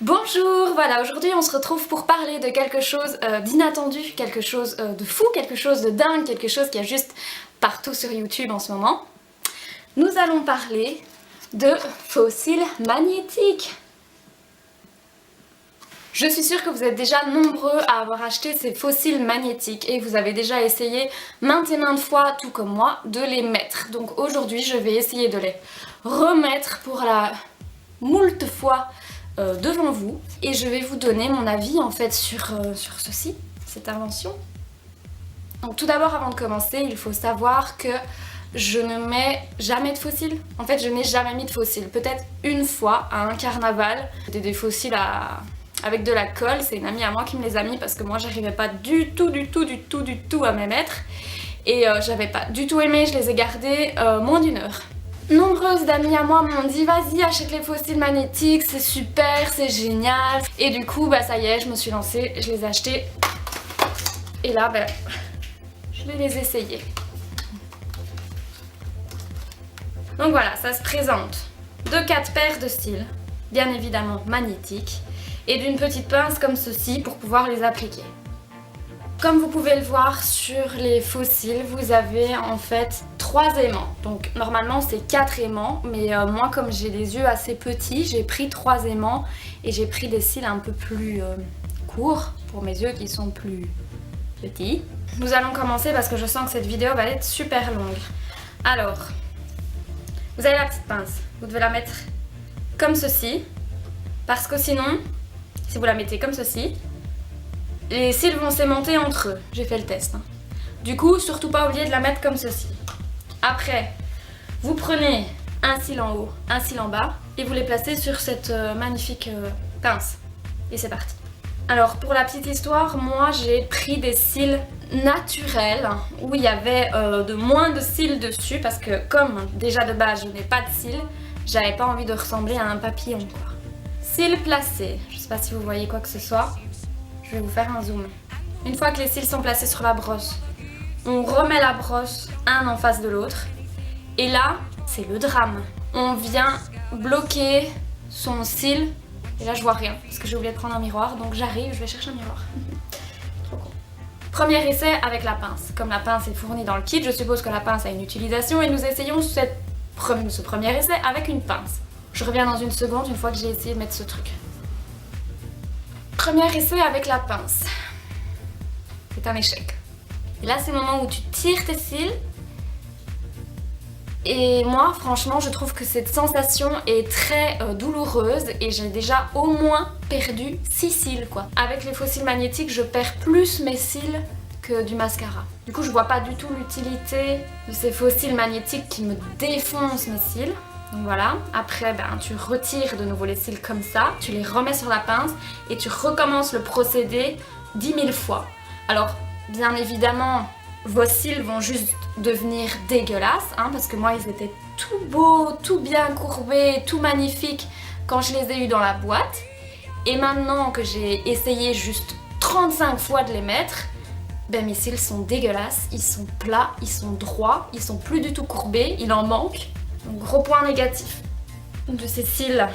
Bonjour, voilà, aujourd'hui on se retrouve pour parler de quelque chose d'inattendu, quelque chose de fou, quelque chose de dingue, quelque chose qui est juste partout sur YouTube en ce moment. Nous allons parler de fossiles magnétiques. Je suis sûre que vous êtes déjà nombreux à avoir acheté ces fossiles magnétiques et vous avez déjà essayé maintes et maintes fois, tout comme moi, de les mettre. Donc aujourd'hui je vais essayer de les remettre pour la moult fois devant vous et je vais vous donner mon avis en fait sur ceci, cette invention. Donc tout d'abord, avant de commencer, il faut savoir que je ne mets jamais de fossiles. En fait, je n'ai jamais mis de fossiles. Peut-être une fois à un carnaval, c'était des fossiles avec de la colle. C'est une amie à moi qui me les a mis parce que moi j'arrivais pas du tout à m'y mettre et j'avais pas du tout aimé. Je les ai gardés moins d'une heure. Nombreuses d'amis à moi m'ont dit vas-y achète les fossiles magnétiques, c'est super, c'est génial. Et du coup bah ça y est, je me suis lancée, je les ai achetés. Et là bah, je vais les essayer. Donc voilà, ça se présente de 4 paires de cils, bien évidemment magnétiques, et d'une petite pince comme ceci pour pouvoir les appliquer. Comme vous pouvez le voir sur les fossiles, vous avez en fait 3 aimants. Donc normalement c'est 4 aimants, mais moi comme j'ai des yeux assez petits, j'ai pris 3 aimants et j'ai pris des cils un peu plus courts pour mes yeux qui sont plus petits. Nous allons commencer parce que je sens que cette vidéo va être super longue. Alors, vous avez la petite pince, vous devez la mettre comme ceci, parce que sinon, si vous la mettez comme ceci, les cils vont s'aimanter entre eux. J'ai fait le test. Du coup, surtout pas oublier de la mettre comme ceci. Après, vous prenez un cil en haut, un cil en bas, et vous les placez sur cette magnifique pince. Et c'est parti. Alors, pour la petite histoire, moi j'ai pris des cils naturels, où il y avait de moins de cils dessus, parce que comme déjà de base je n'ai pas de cils, j'avais pas envie de ressembler à un papillon, quoi. Cils placés, je sais pas si vous voyez quoi que ce soit. Je vais vous faire un zoom. Une fois que les cils sont placés sur la brosse, on remet la brosse un en face de l'autre. Et là, c'est le drame. On vient bloquer son cil. Et là, je vois rien parce que j'ai oublié de prendre un miroir. Donc j'arrive, je vais chercher un miroir. Trop con. Premier essai avec la pince. Comme la pince est fournie dans le kit, je suppose que la pince a une utilisation. Et nous essayons ce premier essai avec une pince. Je reviens dans une seconde une fois que j'ai essayé de mettre ce truc. Premier essai avec la pince. C'est un échec. Et là, c'est le moment où tu tires tes cils. Et moi, franchement, je trouve que cette sensation est très douloureuse. Et j'ai déjà au moins perdu 6 cils, quoi. Avec les fossiles magnétiques, je perds plus mes cils que du mascara. Du coup, je vois pas du tout l'utilité de ces fossiles magnétiques qui me défoncent mes cils. Donc voilà, après tu retires de nouveau les cils comme ça, tu les remets sur la pince et tu recommences le procédé 10 000 fois. Alors bien évidemment, vos cils vont juste devenir dégueulasses, parce que moi ils étaient tout beaux, tout bien courbés, tout magnifiques quand je les ai eus dans la boîte. Et maintenant que j'ai essayé juste 35 fois de les mettre, mes cils sont dégueulasses, ils sont plats, ils sont droits, ils sont plus du tout courbés, il en manque. Donc, gros point négatif de ces cils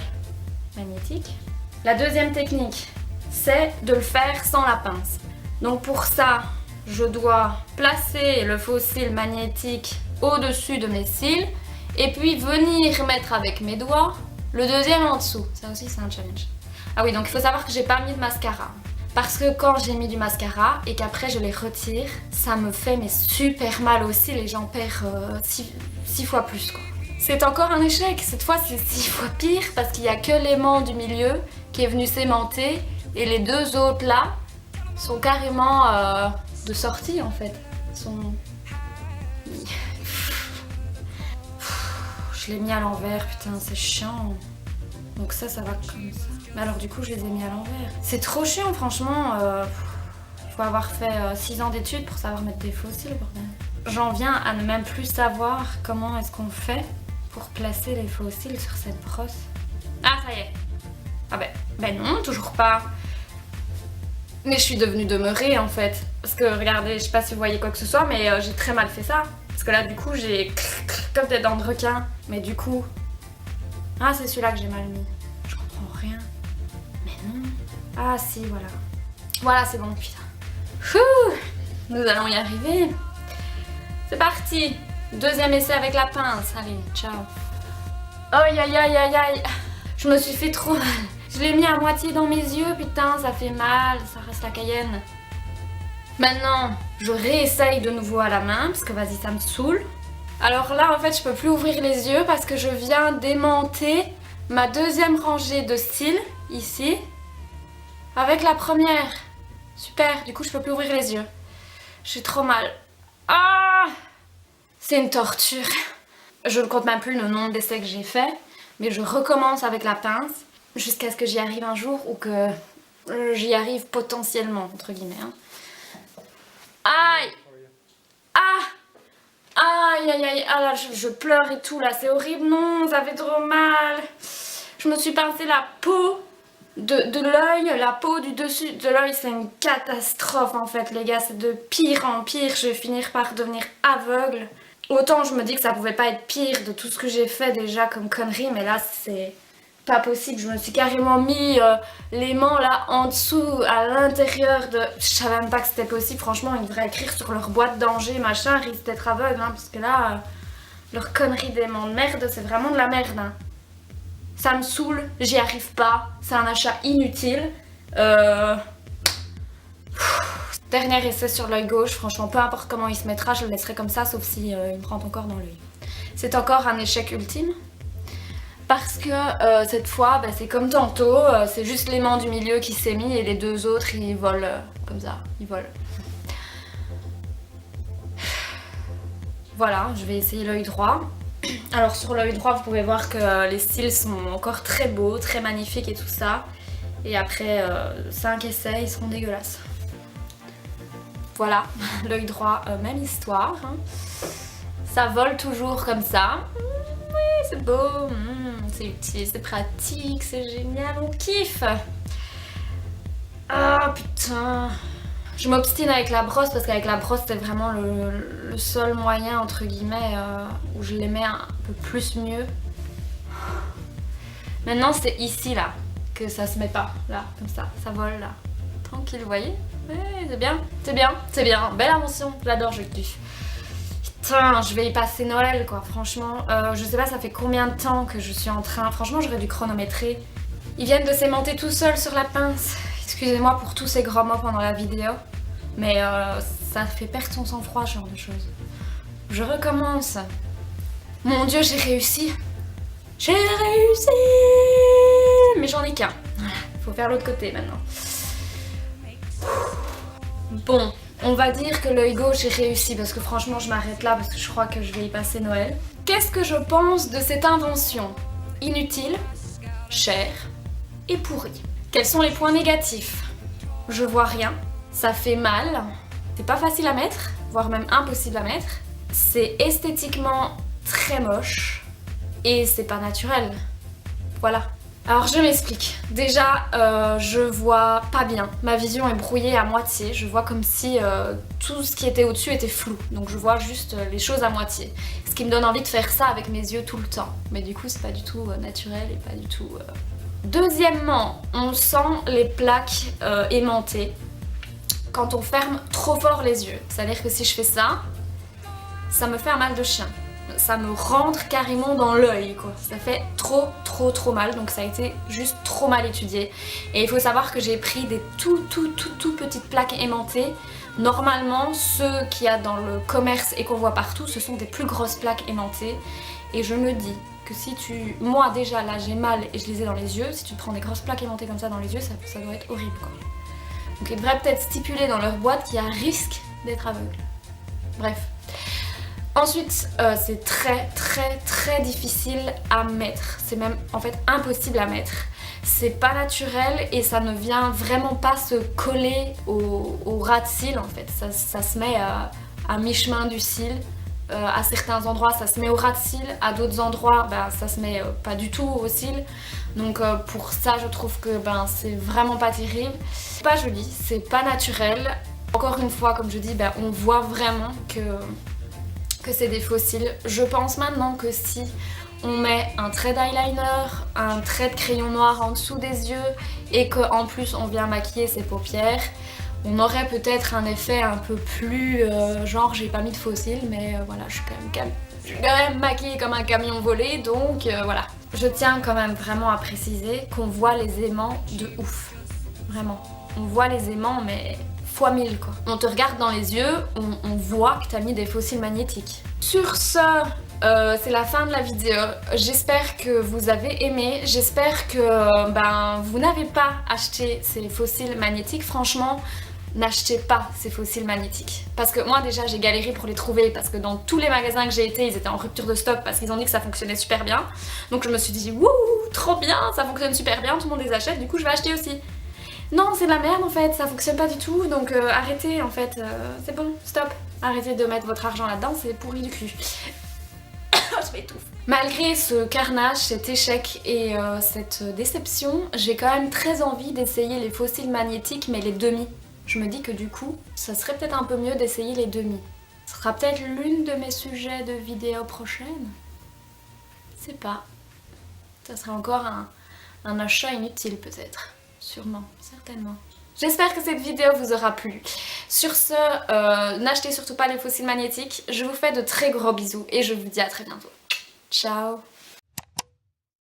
magnétiques. La deuxième technique, c'est de le faire sans la pince. Donc pour ça, je dois placer le faux cil magnétique au-dessus de mes cils et puis venir mettre avec mes doigts le deuxième en dessous. Ça aussi c'est un challenge. Ah oui, donc il faut savoir que j'ai pas mis de mascara. Parce que quand j'ai mis du mascara et qu'après je les retire, ça me fait super mal aux cils et j'en perds 6 fois plus, quoi. C'est encore un échec, cette fois c'est 6 fois pire parce qu'il n'y a que l'aimant du milieu qui est venu s'aimanter et les deux autres là sont carrément de sortie en fait. Je l'ai mis à l'envers, putain c'est chiant. Donc ça va comme ça. Mais alors du coup je les ai mis à l'envers. C'est trop chiant franchement. Il faut avoir fait 6 ans d'études pour savoir mettre des faux cils, bordel. J'en viens à ne même plus savoir comment est-ce qu'on fait pour placer les faux cils sur cette brosse. Ah ça y est. Ah ben non, toujours pas. Mais je suis devenue demeurée en fait. Parce que regardez, je sais pas si vous voyez quoi que ce soit, mais j'ai très mal fait ça. Parce que là du coup j'ai comme des dents de requin. Mais du coup... Ah c'est celui-là que j'ai mal mis. Je comprends rien. Mais Ah si, voilà. Voilà, c'est bon, putain. Chouh, nous allons y arriver. C'est parti. Deuxième essai avec la pince. Allez, ciao. Aïe aïe aïe aïe aïe. Je me suis fait trop mal. Je l'ai mis à moitié dans mes yeux, putain, ça fait mal. Ça reste la cayenne. Maintenant, je réessaye de nouveau à la main, parce que vas-y, ça me saoule. Alors là, en fait, je peux plus ouvrir les yeux parce que je viens d'aimanter ma deuxième rangée de cils, ici, avec la première. Super, du coup, je peux plus ouvrir les yeux. J'ai trop mal. Ah! C'est une torture. Je ne compte même plus le nombre d'essais que j'ai fait, mais je recommence avec la pince jusqu'à ce que j'y arrive un jour ou que j'y arrive potentiellement, entre guillemets. Hein. Aïe! Ah! Aïe aïe aïe, ah là je pleure et tout là, c'est horrible, non, ça fait trop mal. Je me suis pincé la peau de l'œil, la peau du dessus de l'œil, c'est une catastrophe en fait les gars, c'est de pire en pire, je vais finir par devenir aveugle. Autant je me dis que ça pouvait pas être pire de tout ce que j'ai fait déjà comme connerie, mais là c'est pas possible, je me suis carrément mis l'aimant là en dessous, à l'intérieur de... Je savais même pas que c'était possible, franchement ils devraient écrire sur leur boîte danger, machin, risque d'être aveugle, hein, parce que là, leur connerie d'aimant de merde, c'est vraiment de la merde. Hein. Ça me saoule, j'y arrive pas, c'est un achat inutile. Dernier essai sur l'œil gauche, franchement peu importe comment il se mettra, je le laisserai comme ça, sauf si il me prend encore dans l'œil. C'est encore un échec ultime. Parce que cette fois, bah, c'est comme tantôt, c'est juste l'aimant du milieu qui s'est mis et les deux autres ils volent comme ça, ils volent. Voilà, je vais essayer l'œil droit. Alors sur l'œil droit, vous pouvez voir que les cils sont encore très beaux, très magnifiques et tout ça. Et après 5 essais, ils seront dégueulasses. Voilà, l'œil droit, même histoire. Hein. Ça vole toujours comme ça. Oui, c'est beau, c'est utile, c'est pratique, c'est génial, on kiffe. Ah putain. Je m'obstine avec la brosse parce qu'avec la brosse c'est vraiment le seul moyen entre guillemets où je les mets un peu plus mieux. Maintenant c'est ici là que ça se met pas, là, comme ça vole là. Tranquille, vous voyez? Ouais, c'est bien, c'est bien, c'est bien, belle invention, j'adore, je kiffe. Putain, je vais y passer Noël quoi, franchement. Je sais pas ça fait combien de temps que je suis en train, franchement j'aurais dû chronométrer. Ils viennent de s'aimanter tout seuls sur la pince. Excusez-moi pour tous ces gros mots pendant la vidéo, mais ça fait perdre son sang-froid ce genre de choses. Je recommence. Mon dieu, j'ai réussi. J'ai réussi. Mais j'en ai qu'un. Voilà, faut faire l'autre côté maintenant. Bon, on va dire que l'œil gauche j'ai réussi parce que franchement je m'arrête là parce que je crois que je vais y passer Noël. Qu'est-ce que je pense de cette invention? Inutile, chère et pourrie. Quels sont les points négatifs? Je vois rien, ça fait mal, c'est pas facile à mettre, voire même impossible à mettre. C'est esthétiquement très moche et c'est pas naturel. Voilà. Alors je m'explique. Déjà, je vois pas bien. Ma vision est brouillée à moitié. Je vois comme si tout ce qui était au-dessus était flou. Donc je vois juste les choses à moitié. Ce qui me donne envie de faire ça avec mes yeux tout le temps. Mais du coup, c'est pas du tout naturel et pas du tout... Deuxièmement, on sent les plaques aimantées quand on ferme trop fort les yeux. C'est-à-dire que si je fais ça, ça me fait un mal de chien. Ça me rentre carrément dans l'œil quoi. Ça fait trop mal, donc ça a été juste trop mal étudié. Et il faut savoir que j'ai pris des tout petites plaques aimantées. Normalement, ceux qu'il y a dans le commerce et qu'on voit partout, ce sont des plus grosses plaques aimantées. Et je me dis que si tu... Moi déjà là j'ai mal et je les ai dans les yeux, si tu prends des grosses plaques aimantées comme ça dans les yeux, ça doit être horrible quoi. Donc ils devraient peut-être stipuler dans leur boîte qu'il y a risque d'être aveugle. Bref. Ensuite, c'est très difficile à mettre. C'est même en fait impossible à mettre. C'est pas naturel et ça ne vient vraiment pas se coller au ras de cils en fait. Ça se met à mi-chemin du cil. À certains endroits ça se met au ras de cils, à d'autres endroits ça se met pas du tout au cil. Donc pour ça je trouve que c'est vraiment pas terrible. C'est pas joli, c'est pas naturel. Encore une fois comme je dis, on voit vraiment que c'est des faux cils. Je pense maintenant que si on met un trait d'eyeliner, un trait de crayon noir en dessous des yeux et qu'en plus on vient maquiller ses paupières, on aurait peut-être un effet un peu plus genre j'ai pas mis de faux cils, mais voilà, je suis quand même maquillée comme un camion volé, donc voilà. Je tiens quand même vraiment à préciser qu'on voit les aimants de ouf, vraiment. On voit les aimants mais fois 1000 quoi. On te regarde dans les yeux, on voit que t'as mis des faux cils magnétiques. Sur ce, c'est la fin de la vidéo. J'espère que vous avez aimé, j'espère que vous n'avez pas acheté ces faux cils magnétiques. Franchement, n'achetez pas ces faux cils magnétiques. Parce que moi déjà j'ai galéré pour les trouver parce que dans tous les magasins que j'ai été ils étaient en rupture de stock parce qu'ils ont dit que ça fonctionnait super bien. Donc je me suis dit wouh, trop bien, ça fonctionne super bien, tout le monde les achète, du coup je vais acheter aussi. Non, c'est de la merde en fait, ça fonctionne pas du tout, donc arrêtez en fait, c'est bon, stop. Arrêtez de mettre votre argent là-dedans, c'est pourri du cul. Je m'étouffe. Malgré ce carnage, cet échec et cette déception, j'ai quand même très envie d'essayer les faux cils magnétiques mais les demi. Je me dis que du coup, ça serait peut-être un peu mieux d'essayer les demi. Ce sera peut-être l'une de mes sujets de vidéo prochaine. Je sais pas. Ça serait encore un achat inutile peut-être. Sûrement, certainement. J'espère que cette vidéo vous aura plu. Sur ce, n'achetez surtout pas les faux cils magnétiques. Je vous fais de très gros bisous et je vous dis à très bientôt. Ciao!